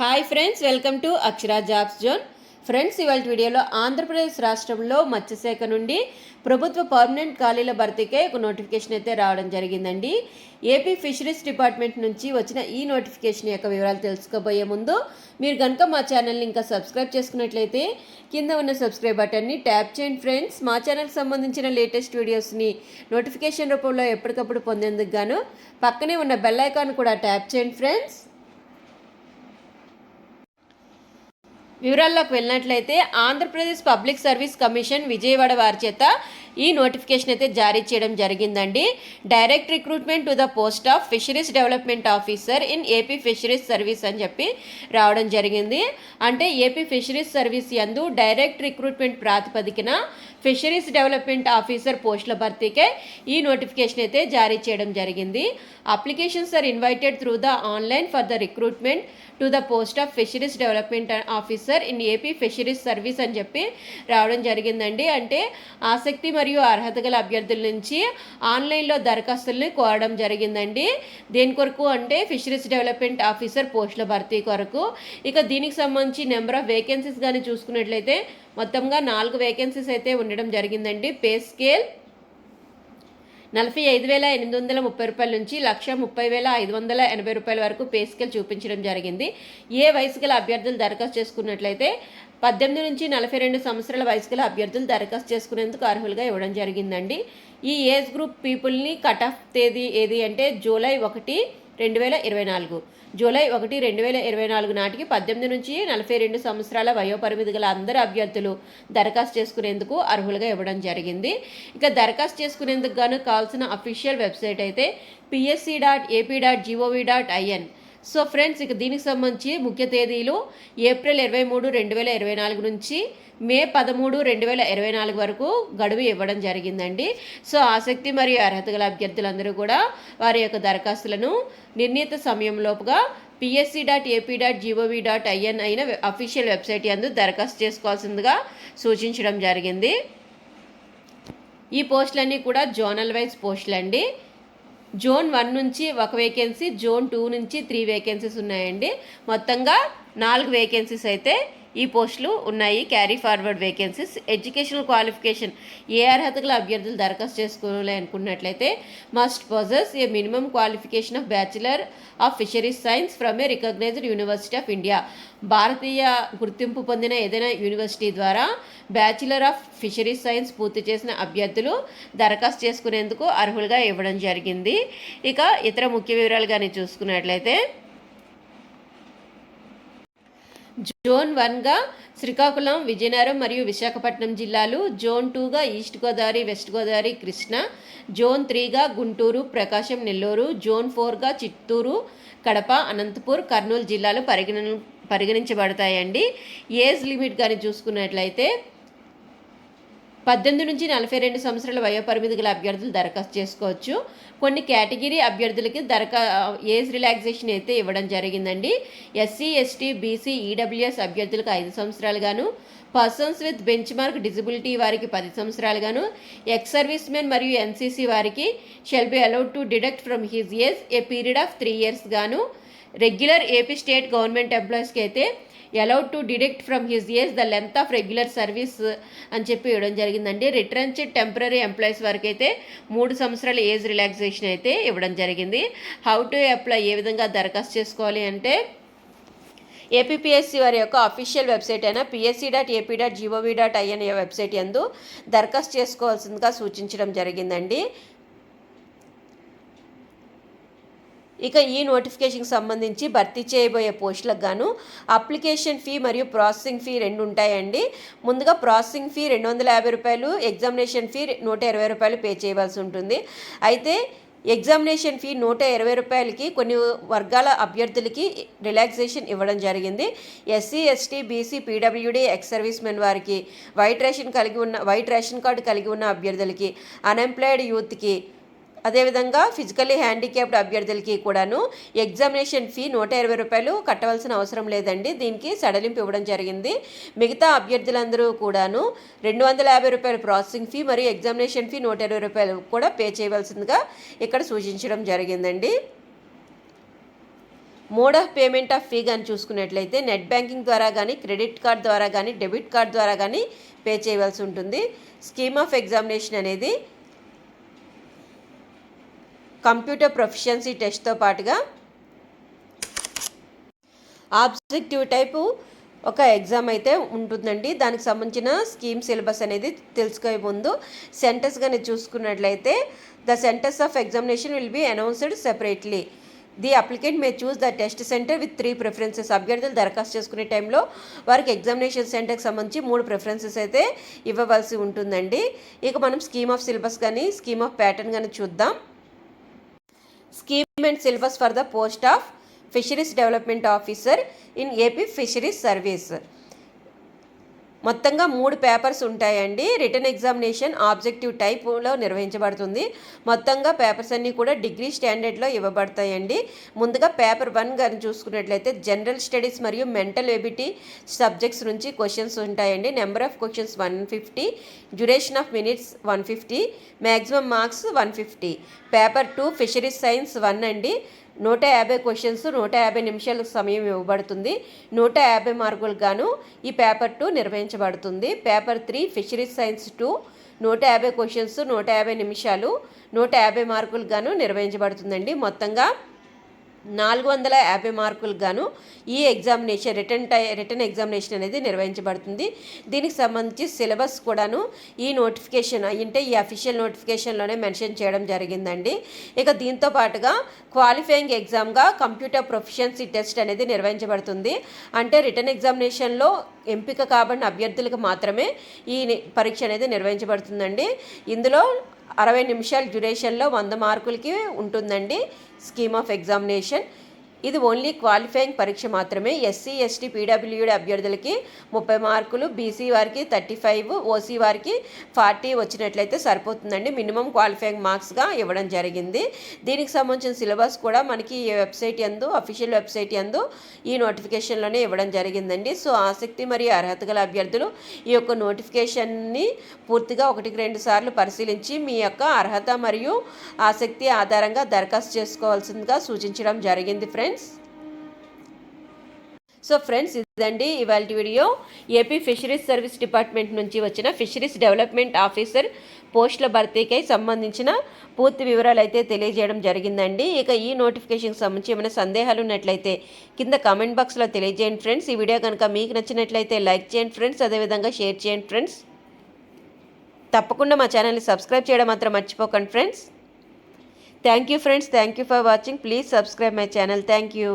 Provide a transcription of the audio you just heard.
Hi friends, welcome to Akshara jobs zone. Friends, ఇవాళ వీడియోలో ఆంధ్రప్రదేశ్ రాష్ట్రంలో మత్స్యశాఖ నుండి ప్రభుత్వ పర్మనెంట్ ఖాళీల భర్తీకే ఒక నోటిఫికేషన్ అయితే రావడం జరిగిందండి. ఏపీ ఫిషరీస్ డిపార్ట్మెంట్ నుంచి వచ్చిన ఈ నోటిఫికేషన్ యొక్క వివరాలు తెలుసుకోబోయే ముందు మీరు కనుక మా ఛానల్ని ఇంకా సబ్స్క్రైబ్ చేసుకున్నట్లయితే కింద ఉన్న సబ్స్క్రైబ్ బటన్ని ట్యాప్ చేయండి. ఫ్రెండ్స్, మా ఛానల్కి సంబంధించిన లేటెస్ట్ వీడియోస్ని నోటిఫికేషన్ రూపంలో ఎప్పటికప్పుడు పొందేందుకు గాను పక్కనే ఉన్న బెల్ ఐకాన్ కూడా ట్యాప్ చేయండి. ఫ్రెండ్స్, వివరాల్లోకి వెళ్ళినట్లయితే Andhra Pradesh public service commission Vijayawada వారి చేత ఈ నోటిఫికేషన్ అయితే జారీ చేయడం జరిగిందండి. Direct recruitment to the post of fisheries development officer in AP fisheries service అని చెప్పి రావడం జరిగింది. అంటే ఏపీ ఫిషరీస్ సర్వీస్ యందు డైరెక్ట్ రిక్రూట్మెంట్ ప్రాతిపదికన ఫిషరీస్ డెవలప్మెంట్ ఆఫీసర్ పోస్టుల భర్తీకే ఈ నోటిఫికేషన్ అయితే జారీ చేయడం జరిగింది. Applications are invited through the online for the recruitment to the post of fisheries development officer in AP fisheries service అని చెప్పి రావడం జరిగిందండి. అంటే ఆసక్తి మరియు అర్హత గల అభ్యర్థుల నుంచి ఆన్లైన్లో దరఖాస్తుల్ని కోరడం జరిగిందండి. దేని కొరకు అంటే ఫిషరీస్ డెవలప్మెంట్ ఆఫీసర్ పోస్టుల భర్తీ కొరకు. ఇక దీనికి సంబంధించి నెంబర్ ఆఫ్ వేకెన్సీస్ కానీ చూసుకున్నట్లయితే మొత్తంగా 4 వేకెన్సీస్ అయితే ఉండడం జరిగిందండి. పే స్కేల్ 45,830 రూపాయల నుంచి 1,30,580 రూపాయల వరకు పే స్కేల్ చూపించడం జరిగింది. ఏ వయసు గల అభ్యర్థులు దరఖాస్తు చేసుకున్నట్లయితే 18 నుంచి 42 సంవత్సరాల వయసు గల అభ్యర్థులు దరఖాస్తు చేసుకునేందుకు అర్హులుగా ఇవ్వడం జరిగిందండి. ఈ ఏజ్ గ్రూప్ పీపుల్ని కట్ ఆఫ్ తేదీ ఏది అంటే జూలై 1, 2024 జూలై 1, 2024 నాటికి 18 నుంచి 42 సంవత్సరాల వయోపరిమితి గల అందరు అభ్యర్థులు దరఖాస్తు చేసుకునేందుకు అర్హులుగా ఇవ్వడం జరిగింది. ఇక దరఖాస్తు చేసుకునేందుకు గాను కావాల్సిన అఫీషియల్ వెబ్సైట్ అయితే psc.ap.gov.in. సో ఫ్రెండ్స్, ఇక దీనికి సంబంధించి ముఖ్య తేదీలు ఏప్రిల్ 23, 2024 నుంచి మే 13, 2024 వరకు గడువు ఇవ్వడం జరిగిందండి. సో ఆసక్తి మరియు అర్హత గల అభ్యర్థులందరూ కూడా వారి యొక్క దరఖాస్తులను నిర్ణీత సమయంలోపుగా psc.ap.gov.in అయిన అఫీషియల్ వెబ్సైట్ యందు దరఖాస్తు చేసుకోవాల్సిందిగా సూచించడం జరిగింది. ఈ పోస్టులన్నీ కూడా జోనల్ వైజ్ పోస్టులు అండి. జోన్ 1 నుంచి 1 వేకెన్సీ, జోన్ 2 నుంచి 3 వేకెన్సీస్ ఉన్నాయండి. మొత్తంగా 4 వేకెన్సీస్ అయితే ఈ పోస్టులు ఉన్నాయి. Carry forward vacancies. Educational qualification ఏ అర్హత గల అభ్యర్థులు దరఖాస్తు చేసుకోవాలి అనుకున్నట్లయితే must possess a minimum qualification of bachelor of fisheries science from a recognized university of India. భారతీయ గుర్తింపు పొందిన ఏదైనా యూనివర్సిటీ ద్వారా బ్యాచిలర్ ఆఫ్ ఫిషరీస్ సైన్స్ పూర్తి చేసిన అభ్యర్థులు దరఖాస్తు చేసుకునేందుకు అర్హులుగా ఇవ్వడం జరిగింది. ఇక ఇతర ముఖ్య వివరాలు కానీ చూసుకున్నట్లయితే జోన్ 1గా శ్రీకాకుళం, విజయనగరం మరియు విశాఖపట్నం జిల్లాలు, జోన్ 2గా east Godavari, west Godavari, Krishna, zone 3గా గుంటూరు, ప్రకాశం, నెల్లూరు, జోన్ 4గా చిత్తూరు, కడప, అనంతపూర్, కర్నూలు జిల్లాలు పరిగణించబడతాయండి. ఏజ్ లిమిట్ కానీ చూసుకున్నట్లయితే 18 నుంచి 42 సంవత్సరాల వయోపరిమితి గల అభ్యర్థులు దరఖాస్తు చేసుకోవచ్చు. కొన్ని కేటగిరీ అభ్యర్థులకి ఏజ్ రిలాక్సేషన్ అయితే ఇవ్వడం జరిగిందండి. ఎస్సీ, ఎస్టీ, బీసీ, ఈడబ్ల్యూఎస్ అభ్యర్థులకు 5 సంవత్సరాలు గాను, persons with bench mark disability వారికి 10 సంవత్సరాలు గాను, ఎక్స్ సర్వీస్ మెన్ మరియు ఎన్సీసీ వారికి shall be allowed to deduct from his age a period of 3 years గాను, రెగ్యులర్ ఏపీ స్టేట్ గవర్నమెంట్ ఎంప్లాయీస్కి అయితే allowed to deduct from his age the length of regular service అని చెప్పి ఇవ్వడం జరిగిందండి. రిట్రెంచ్డ్ temporary employees వరకు అయితే 3 సంవత్సరాల ఏజ్ రిలాక్సేషన్ అయితే ఇవ్వడం జరిగింది. హౌ టు అప్లై, ఏ విధంగా దరఖాస్తు చేసుకోవాలి అంటే ఏపీపీఎస్సీ వారి యొక్క అఫీషియల్ వెబ్సైట్ అయిన psc.ap.gov.in వెబ్సైట్ యందు దరఖాస్తు చేసుకోవాల్సిందిగా సూచించడం జరిగిందండి. ఇక ఈ నోటిఫికేషన్కి సంబంధించి భర్తీ చేయబోయే పోస్టులకు గాను అప్లికేషన్ ఫీ మరియు ప్రాసెసింగ్ ఫీ 2 ఉంటాయండి. ముందుగా ప్రాసెసింగ్ ఫీ 250 రూపాయలు, ఎగ్జామినేషన్ ఫీ 120 రూపాయలు పే చేయవలసి ఉంటుంది. అయితే ఎగ్జామినేషన్ ఫీ 120 రూపాయలకి కొన్ని వర్గాల అభ్యర్థులకి రిలాక్సేషన్ ఇవ్వడం జరిగింది. SC, ST, BC, PWD, ex service men వారికి, వైట్ రేషన్ కార్డు కలిగి ఉన్న అభ్యర్థులకి, అన్ఎంప్లాయిడ్ యూత్కి, అదేవిధంగా ఫిజికల్లీ హ్యాండిక్యాప్డ్ అభ్యర్థులకి కూడాను ఎగ్జామినేషన్ ఫీ 120 రూపాయలు కట్టవలసిన అవసరం లేదండి. దీనికి సడలింపు ఇవ్వడం జరిగింది. మిగతా అభ్యర్థులందరూ కూడాను 250 రూపాయల ప్రాసెసింగ్ ఫీ మరియు ఎగ్జామినేషన్ ఫీ 120 రూపాయలు కూడా పే చేయవలసిందిగా ఇక్కడ సూచించడం జరిగిందండి. Mode of payment of fee కానీ చూసుకున్నట్లయితే నెట్ బ్యాంకింగ్ ద్వారా కానీ, క్రెడిట్ కార్డ్ ద్వారా కానీ, డెబిట్ కార్డ్ ద్వారా కానీ పే చేయవలసి ఉంటుంది. స్కీమ్ ఆఫ్ ఎగ్జామినేషన్ అనేది కంప్యూటర్ ప్రొఫిషియన్సీ టెస్ట్తో పాటుగా ఆబ్జెక్టివ్ టైపు ఒక ఎగ్జామ్ అయితే ఉంటుందండి. దానికి సంబంధించిన స్కీమ్ సిలబస్ అనేది తెలుసుకోే ముందు సెంటర్స్ కానీ చూసుకున్నట్లయితే the centres of examination will be announced separately. The applicant may choose the test centre with 3 preferences. అభ్యర్థులు దరఖాస్తు చేసుకునే టైంలో వారికి ఎగ్జామినేషన్ సెంటర్కి సంబంధించి 3 ప్రిఫరెన్సెస్ అయితే ఇవ్వవలసి ఉంటుందండి. ఇక మనం స్కీమ్ ఆఫ్ సిలబస్ కానీ, స్కీమ్ ఆఫ్ ప్యాటర్న్ కానీ చూద్దాం. Scheme and syllabus for the post of fisheries development officer in AP fisheries service. మొత్తంగా 3 పేపర్స్ ఉంటాయండి. రిటన్ ఎగ్జామినేషన్ ఆబ్జెక్టివ్ టైప్లో నిర్వహించబడుతుంది. మొత్తంగా పేపర్స్ అన్నీ కూడా డిగ్రీ స్టాండర్డ్లో ఇవ్వబడతాయండి. ముందుగా పేపర్ 1 కానీ చూసుకున్నట్లయితే జనరల్ స్టడీస్ మరియు మెంటల్ ఎబిలిటీ సబ్జెక్ట్స్ నుంచి క్వశ్చన్స్ ఉంటాయండి. Number of questions 150, duration of minutes 150, maximum marks 150. Paper 2 fisheries science 1 అండి. 150 క్వశ్చన్స్, 150 నిమిషాల సమయం ఇవ్వబడుతుంది. 150 మార్కులకు గాను ఈ పేపర్ 2 నిర్వహించబడుతుంది. పేపర్ 3 ఫిషరీస్ సైన్స్ 2 150 క్వశ్చన్స్, 150 నిమిషాలు, 150 మార్కులకు గాను నిర్వహించబడుతుందండి. మొత్తంగా 450 మార్కులకు గాను ఈ ఎగ్జామినేషన్ రిటర్న్ ఎగ్జామినేషన్ అనేది నిర్వహించబడుతుంది. దీనికి సంబంధించి సిలబస్ కూడాను ఈ నోటిఫికేషన్ అంటే ఈ అఫీషియల్ నోటిఫికేషన్లోనే మెన్షన్ చేయడం జరిగిందండి. ఇక దీంతో పాటుగా క్వాలిఫైయింగ్ ఎగ్జామ్గా కంప్యూటర్ ప్రొఫిషియన్సీ టెస్ట్ అనేది నిర్వహించబడుతుంది. అంటే రిటర్న్ ఎగ్జామినేషన్లో ఎంపిక కాబడిన అభ్యర్థులకు మాత్రమే ఈ పరీక్ష అనేది నిర్వహించబడుతుందండి. ఇందులో 60 నిమిషాల డ్యూరేషన్లో 100 మార్కులకి ఉంటుందండి స్కీమ్ ఆఫ్ ఎగ్జామినేషన్. ఇది ఓన్లీ క్వాలిఫైయింగ్ పరీక్ష మాత్రమే. ఎస్సీ, ఎస్టీ, పీడబ్ల్యూడి అభ్యర్థులకి 30 మార్కులు, బీసీ వారికి 35, ఓసీ వారికి 40 వచ్చినట్లయితే సరిపోతుందండి. మినిమం క్వాలిఫైయింగ్ మార్క్స్గా ఇవ్వడం జరిగింది. దీనికి సంబంధించిన సిలబస్ కూడా మనకి ఈ వెబ్సైట్ యందు, అఫీషియల్ వెబ్సైట్ యందు ఈ నోటిఫికేషన్లోనే ఇవ్వడం జరిగిందండి. సో ఆసక్తి మరియు అర్హత గల అభ్యర్థులు ఈ యొక్క నోటిఫికేషన్ని పూర్తిగా 1-2 సార్లు పరిశీలించి మీ యొక్క అర్హత మరియు ఆసక్తి ఆధారంగా దరఖాస్తు చేసుకోవాల్సిందిగా సూచించడం జరిగింది ఫ్రెండ్స్. సో ఫ్రెండ్స్, ఇదండి ఇవాళ video. AP fisheries service department నుంచి వచ్చిన ఫిషరీస్ డెవలప్మెంట్ ఆఫీసర్ పోస్టుల భర్తీకై సంబంధించిన పూర్తి వివరాలు అయితే తెలియజేయడం జరిగిందండి. ఇక ఈ నోటిఫికేషన్కి సంబంధించి ఏమైనా సందేహాలు ఉన్నట్లయితే కింద కామెంట్ బాక్స్లో తెలియజేయండి ఫ్రెండ్స్. ఈ వీడియో కనుక మీకు నచ్చినట్లయితే లైక్ చేయండి ఫ్రెండ్స్, అదేవిధంగా షేర్ చేయండి ఫ్రెండ్స్. తప్పకుండా మా ఛానల్ని సబ్స్క్రైబ్ చేయడం మాత్రం మర్చిపోకండి friends. Thank you friends, thank you for watching. Please subscribe my channel. Thank you.